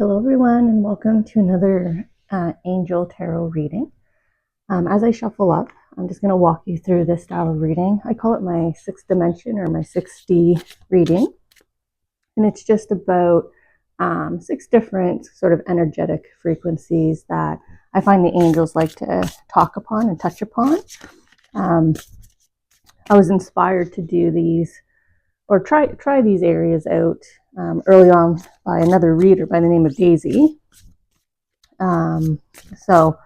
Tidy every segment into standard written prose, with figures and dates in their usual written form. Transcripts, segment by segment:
Hello everyone and welcome to another Angel Tarot reading. As I shuffle up, I'm just going to walk you through this style of reading. I call it my sixth dimension or my 6D reading. And it's just about 6 different sort of energetic frequencies that I find the angels like to talk upon and touch upon. I was inspired to do these or try these areas out early on by another reader by the name of Daisy. So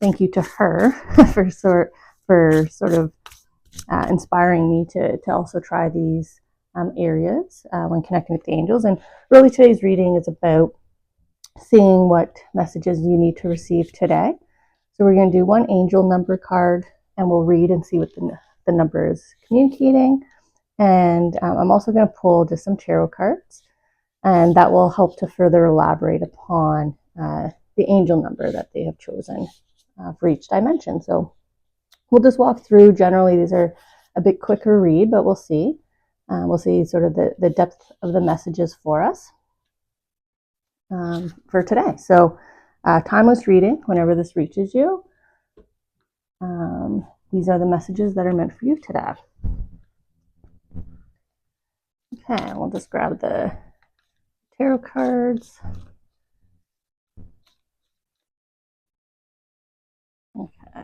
thank you to her for sort of inspiring me to also try these areas when connecting with the angels. And really today's reading is about seeing what messages you need to receive today. So we're going to do one angel number card and we'll read and see what the number is communicating. And I'm also going to pull just some tarot cards, and that will help to further elaborate upon the angel number that they have chosen for each dimension. So we'll just walk through. Generally, these are a bit quicker read, but we'll see. We'll see sort of the depth of the messages for us for today. So timeless reading, whenever this reaches you. These are the messages that are meant for you today. Okay, we'll just grab the tarot cards. Okay.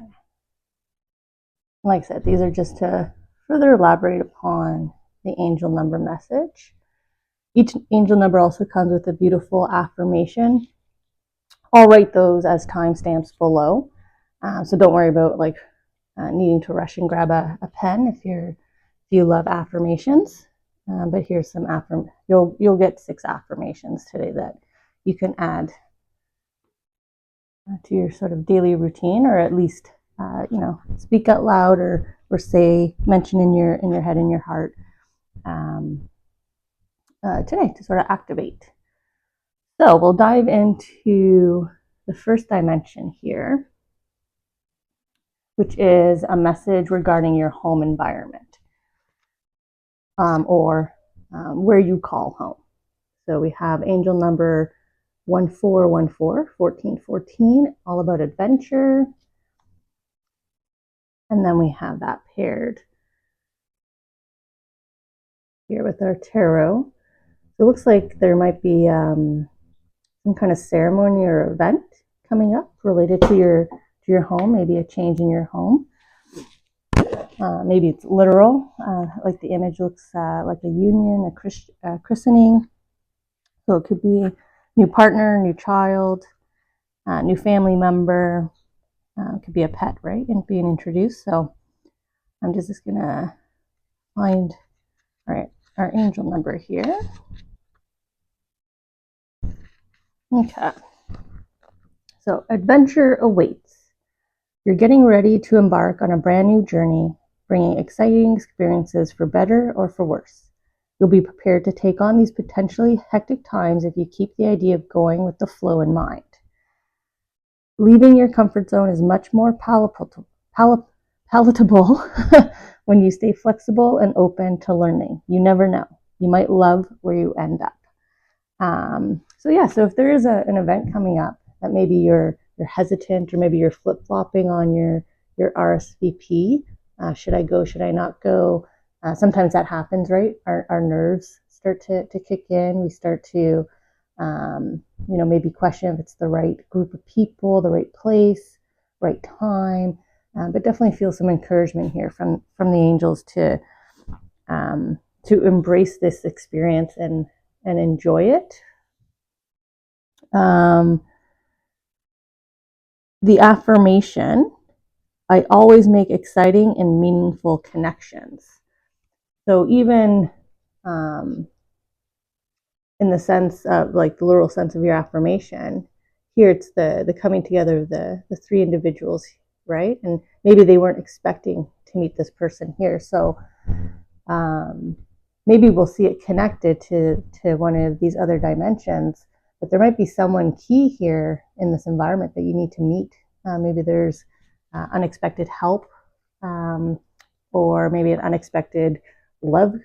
Like I said, these are just to further elaborate upon the angel number message. Each angel number also comes with a beautiful affirmation. I'll write those as timestamps below. So don't worry about needing to rush and grab a pen if you love affirmations. But here's some you'll get 6 affirmations today that you can add to your sort of daily routine, or at least speak out loud or say, mention in your head, in your heart today to sort of activate. So we'll dive into the first dimension here, which is a message regarding your home environment. Or where you call home. So we have angel number 1414, 1414, all about adventure. And then we have that paired here with our tarot. So it looks like there might be some kind of ceremony or event coming up related to your home, maybe a change in your home. Maybe it's literal, like the image looks like a union, a christening. So it could be new partner, new child, new family member. It could be a pet, right? And being introduced. So I'm just going to find our angel number here. Okay. So adventure awaits. You're getting ready to embark on a brand new journey, bringing exciting experiences for better or for worse. You'll be prepared to take on these potentially hectic times if you keep the idea of going with the flow in mind. Leaving your comfort zone is much more palatable when you stay flexible and open to learning. You never know. You might love where you end up. So if there is an event coming up that maybe you're hesitant, or maybe you're flip-flopping on your RSVP, should I go, should I not go? Sometimes that happens, right? Our nerves start to kick in. We start to, maybe question if it's the right group of people, the right place, right time. But definitely feel some encouragement here from the angels to embrace this experience and enjoy it. The affirmation: I always make exciting and meaningful connections. So even in the sense of like the literal sense of your affirmation, here it's the coming together of the 3 individuals, right? And maybe they weren't expecting to meet this person here. So maybe we'll see it connected to one of these other dimensions, but there might be someone key here in this environment that you need to meet. Maybe there's unexpected help, or maybe an unexpected love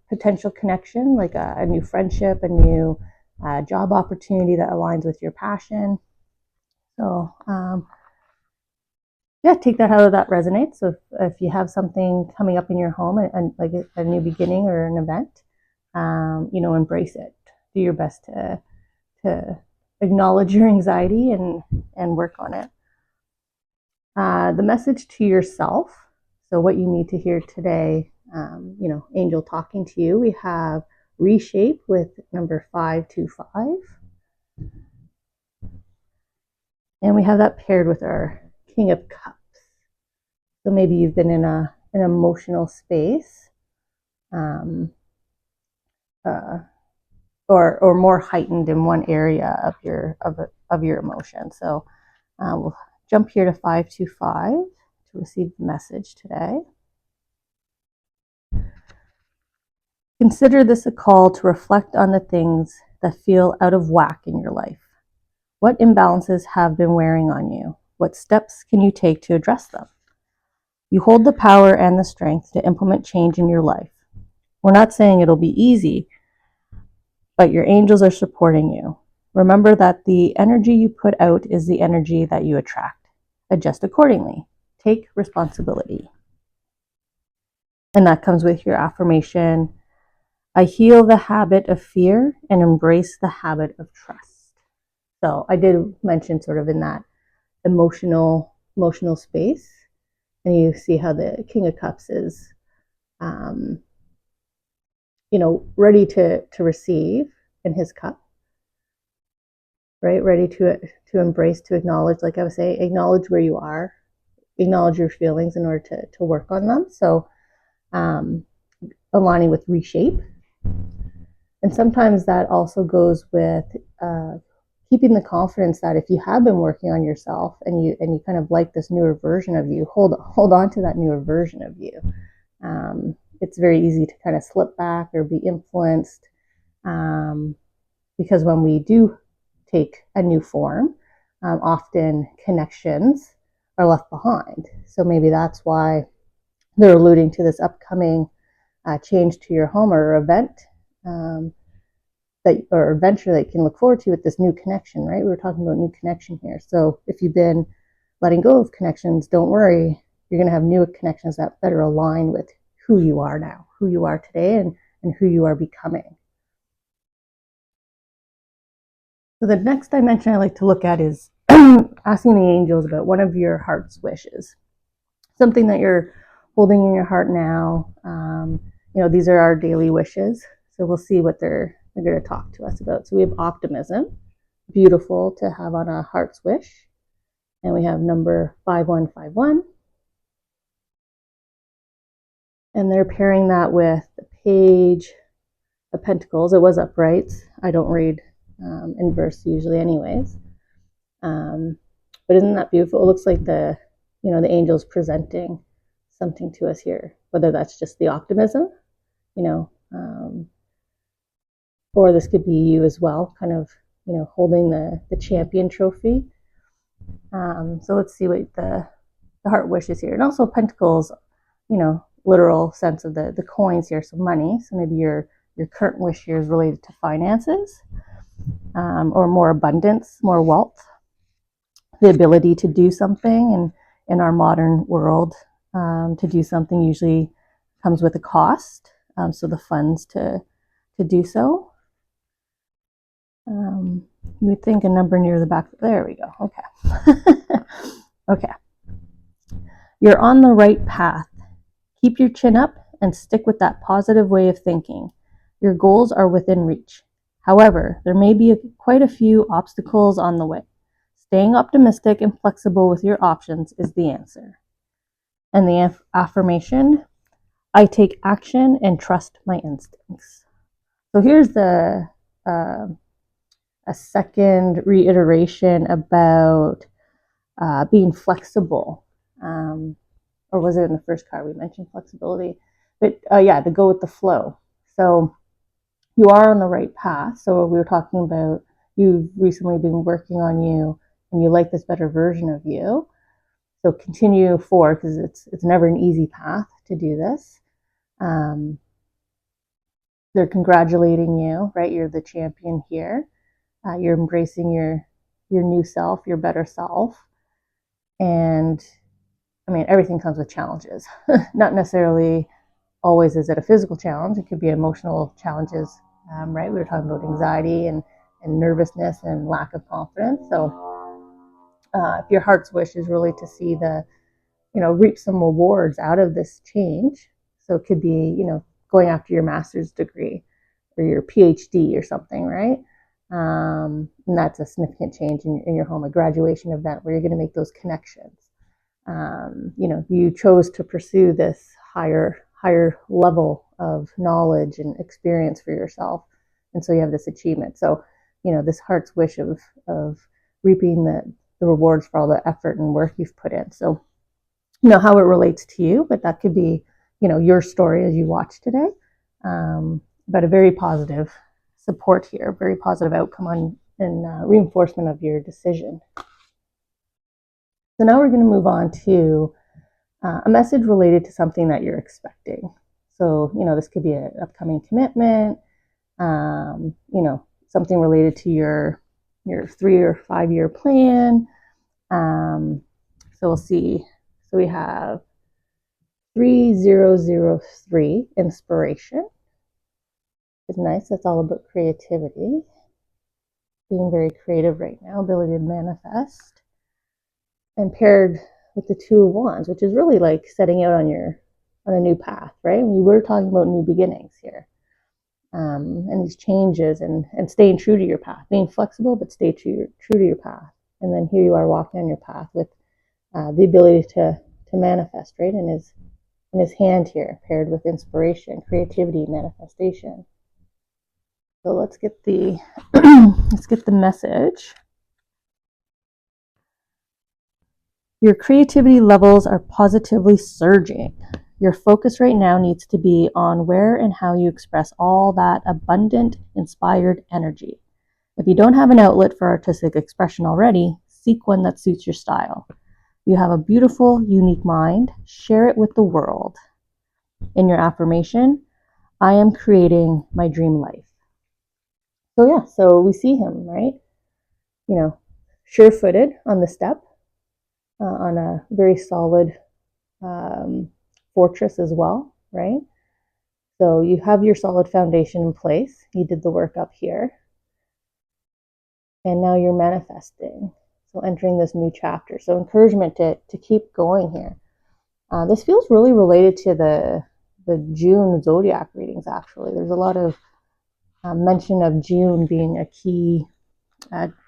potential connection, like a new friendship, a new a job opportunity that aligns with your passion. So yeah, take that how that resonates. So if you have something coming up in your home and like a new beginning or an event, embrace it. Do your best to acknowledge your anxiety and work on it. The message to yourself. So what you need to hear today, angel talking to you. We have reshape with number 525. And we have that paired with our King of Cups. So maybe you've been in an emotional space, or more heightened in one area of your emotion. So we'll jump here to 525 to receive the message today. Consider this a call to reflect on the things that feel out of whack in your life. What imbalances have been wearing on you? What steps can you take to address them? You hold the power and the strength to implement change in your life. We're not saying it'll be easy, but your angels are supporting you. Remember that the energy you put out is the energy that you attract. Adjust accordingly. Take responsibility. And that comes with your affirmation. I heal the habit of fear and embrace the habit of trust. So I did mention sort of in that emotional space, and you see how the King of Cups is, ready to receive in his cup, right? Ready to embrace, to acknowledge, like I was saying, acknowledge where you are, acknowledge your feelings in order to work on them. So aligning with reshape. And sometimes that also goes with keeping the confidence that if you have been working on yourself and you kind of like this newer version of you, hold on to that newer version of you. It's very easy to kind of slip back or be influenced, because when we do take a new form, often connections are left behind. So maybe that's why they're alluding to this upcoming change to your home or event, or adventure that you can look forward to with this new connection, right? We were talking about new connection here. So if you've been letting go of connections, don't worry. You're going to have new connections that better align with who you are now, who you are today, and who you are becoming. So the next dimension I like to look at is asking the angels about one of your heart's wishes, something that you're holding in your heart now. These are our daily wishes. So we'll see what they're going to talk to us about. So we have optimism, beautiful to have on a heart's wish. And we have number 5151. And they're pairing that with the Page of Pentacles. It was upright. I don't read in verse usually anyways. But isn't that beautiful? It looks like the angels presenting something to us here, whether that's just the optimism, or this could be you as well, kind of, holding the champion trophy. So let's see what the heart wishes here. And also Pentacles, literal sense of the coins here, so money. So maybe your current wish here is related to finances, or more abundance, more wealth, the ability to do something. And in our modern world, to do something usually comes with a cost. So the funds to do so. You would think a number near the back. There we go. Okay. Okay. You're on the right path. Keep your chin up and stick with that positive way of thinking. Your goals are within reach. However, there may be quite a few obstacles on the way. Staying optimistic and flexible with your options is the answer. And the affirmation, I take action and trust my instincts. So here's a second reiteration about being flexible. Or was it in the first card we mentioned flexibility? But to go with the flow. So you are on the right path. So we were talking about you've recently been working on you and you like this better version of you. So continue forward, because it's never an easy path to do this. They're congratulating you, right? You're the champion here. You're embracing your new self, your better self. And I mean, everything comes with challenges. Not necessarily always is it a physical challenge. It could be emotional challenges, right? We were talking about anxiety and nervousness and lack of confidence. So if your heart's wish is really to see reap some rewards out of this change. So it could be, going after your master's degree or your PhD or something, right? And that's a significant change in your home, a graduation event where you're going to make those connections. You chose to pursue this higher level of knowledge and experience for yourself, and so you have this achievement. So, this heart's wish of reaping the rewards for all the effort and work you've put in. So, how it relates to you, but that could be, your story as you watch today. But a very positive support here, very positive outcome on and reinforcement of your decision. So now we're going to move on to a message related to something that you're expecting. So, this could be an upcoming commitment, something related to your 3 or 5 year plan. So we'll see. So we have 3003, inspiration. It's nice. That's all about creativity. Being very creative right now, ability to manifest. And paired with the 2 of Wands, which is really like setting out on a new path, right? We were talking about new beginnings here, and these changes and staying true to your path, being flexible, but stay true to your path. And then here you are walking on your path with the ability to manifest, right? In his hand here, paired with inspiration, creativity, manifestation. So let's get the message. Your creativity levels are positively surging. Your focus right now needs to be on where and how you express all that abundant, inspired energy. If you don't have an outlet for artistic expression already, seek one that suits your style. You have a beautiful, unique mind. Share it with the world. In your affirmation, I am creating my dream life. So yeah, so we see him, right? Sure-footed on the step, on a very solid fortress as well, right? So you have your solid foundation in place. You did the work up here. And now you're manifesting. So entering this new chapter. So encouragement to keep going here. This feels really related to the June zodiac readings, actually. There's a lot of mention of June being a key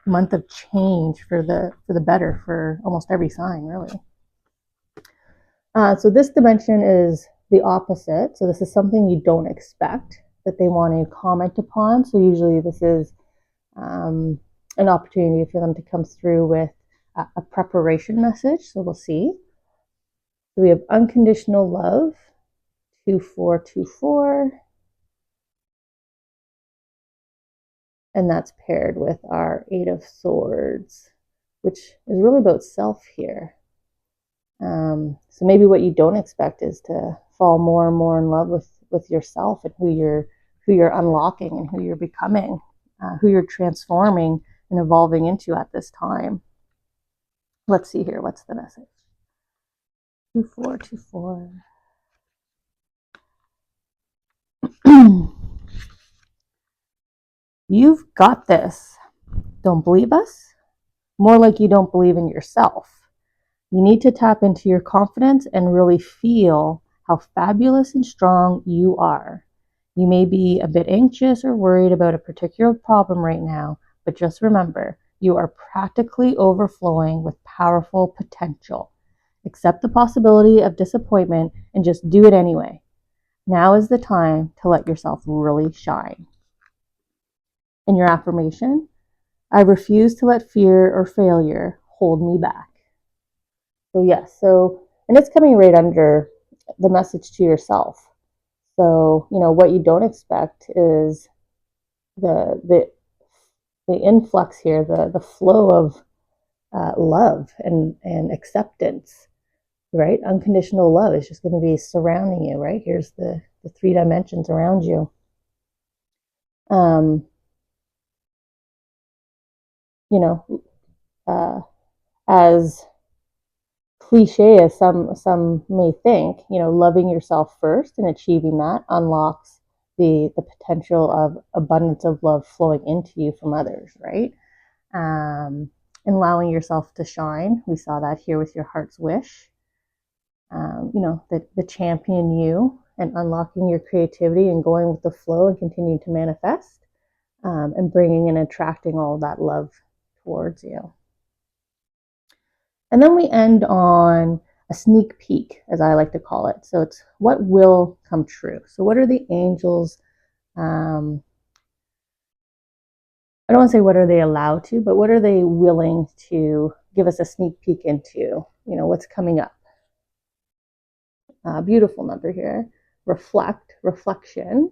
month of change for the better for almost every sign, really. So this dimension is the opposite. So this is something you don't expect that they want to comment upon. So usually this is an opportunity for them to come through with a preparation message. So we'll see. So we have unconditional love, 2424. And that's paired with our 8 of Swords, which is really about self here. So maybe what you don't expect is to fall more and more in love with yourself and who you're unlocking and who you're becoming, who you're transforming and evolving into at this time. Let's see here. What's the message? 2424. You've got this. Don't believe us? More like you don't believe in yourself. You need to tap into your confidence and really feel how fabulous and strong you are. You may be a bit anxious or worried about a particular problem right now, but just remember, you are practically overflowing with powerful potential. Accept the possibility of disappointment and just do it anyway. Now is the time to let yourself really shine. In your affirmation, I refuse to let fear or failure hold me back. So yes, and it's coming right under the message to yourself. So, what you don't expect is the influx here, the flow of love and acceptance, right? Unconditional love is just going to be surrounding you, right? Here's the 3 dimensions around you. Um, you know, as cliche as some may think, loving yourself first and achieving that unlocks the potential of abundance of love flowing into you from others, right? And allowing yourself to shine. We saw that here with your heart's wish. The champion you and unlocking your creativity and going with the flow and continuing to manifest, and bringing and attracting all that love towards you. And then we end on a sneak peek, as I like to call it. So it's what will come true. So what are the angels? I don't want to say what are they allowed to, but what are they willing to give us a sneak peek into? What's coming up. Beautiful number here. Reflection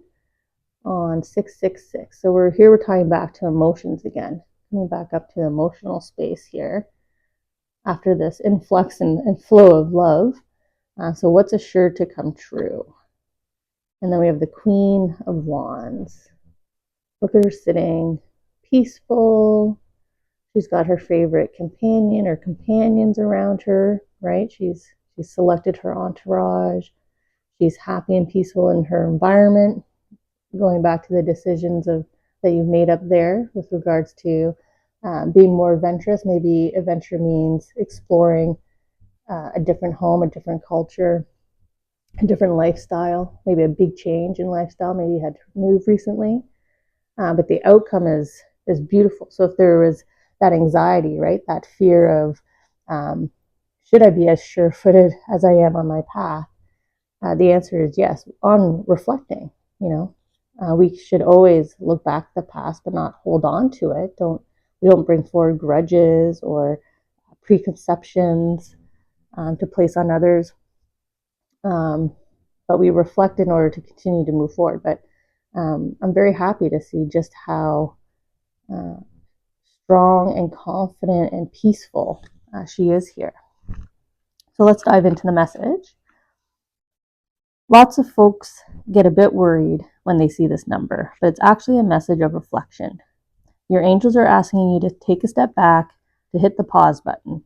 on 666. So we're tying back to emotions again. Coming back up to the emotional space here after this influx and flow of love. So what's assured to come true? And then we have the Queen of Wands. Look at her sitting peaceful. She's got her favorite companion or companions around her, right? She's selected her entourage. She's happy and peaceful in her environment. Going back to the decisions that you've made up there with regards to being more adventurous. Maybe adventure means exploring a different home, a different culture, a different lifestyle, maybe a big change in lifestyle. Maybe you had to move recently, but the outcome is beautiful. So if there was that anxiety, right, that fear of should I be as sure-footed as I am on my path, the answer is yes. On reflecting, we should always look back at the past, but not hold on to it. We don't bring forward grudges or preconceptions to place on others. But we reflect in order to continue to move forward. But I'm very happy to see just how strong and confident and peaceful she is here. So let's dive into the message. Lots of folks get a bit worried when they see this number, but it's actually a message of reflection. Your angels are asking you to take a step back, to hit the pause button.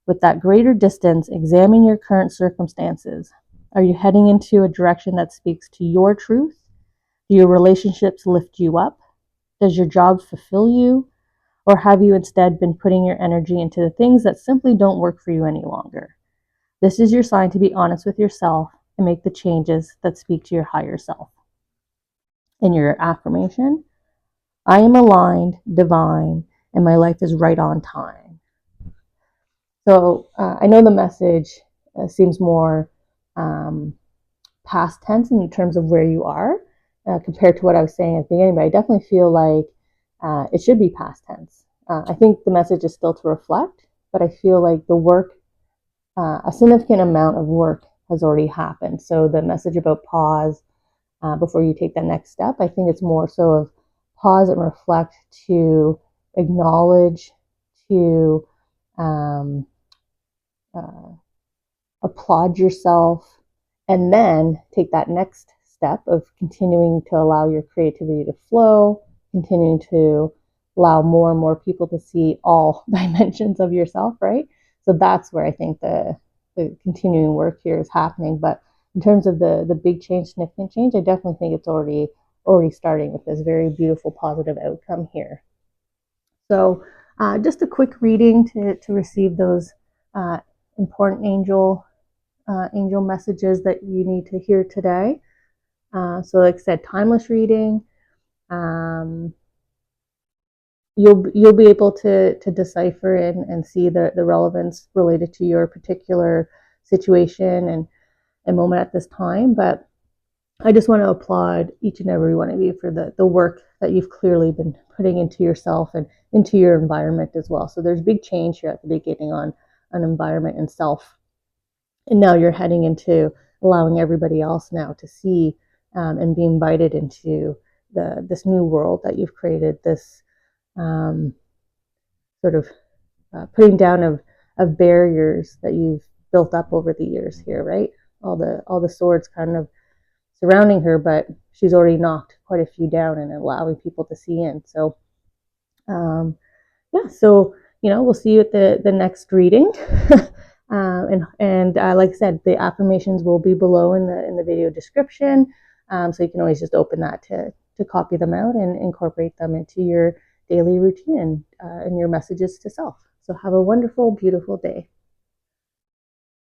With that greater distance, examine your current circumstances. Are you heading into a direction that speaks to your truth? Do your relationships lift you up? Does your job fulfill you? Or have you instead been putting your energy into the things that simply don't work for you any longer? This is your sign to be honest with yourself and make the changes that speak to your higher self. In your affirmation, I am aligned, divine, and my life is right on time. So I know the message seems more past tense in terms of where you are compared to what I was saying at the beginning, but I definitely feel like it should be past tense. I think the message is still to reflect, but I feel like the work, a significant amount of work has already happened. So the message about pause before you take that next step, I think it's more so of pause and reflect to acknowledge, to applaud yourself, and then take that next step of continuing to allow your creativity to flow, continuing to allow more and more people to see all dimensions of yourself, right? So that's where I think the continuing work here is happening. But in terms of the big change, significant change, I definitely think it's already starting with this very beautiful positive outcome here. So just a quick reading to receive those important angel messages that you need to hear today. So like I said, timeless reading. You'll be able to decipher and see the relevance related to your particular situation and moment at this time. But I just want to applaud each and every one of you for the work that you've clearly been putting into yourself and into your environment as well. So there's big change here at the beginning on an environment and self. And now you're heading into allowing everybody else now to see and be invited into this new world that you've created, this sort of putting down of barriers that you've built up over the years here, right? All the swords kind of surrounding her, but she's already knocked quite a few down and allowing people to see in. So yeah, so we'll see you at the next reading. And like I said, the affirmations will be below in the video description, so you can always just open that to copy them out and incorporate them into your daily routine and your messages to self. So have a wonderful, beautiful day.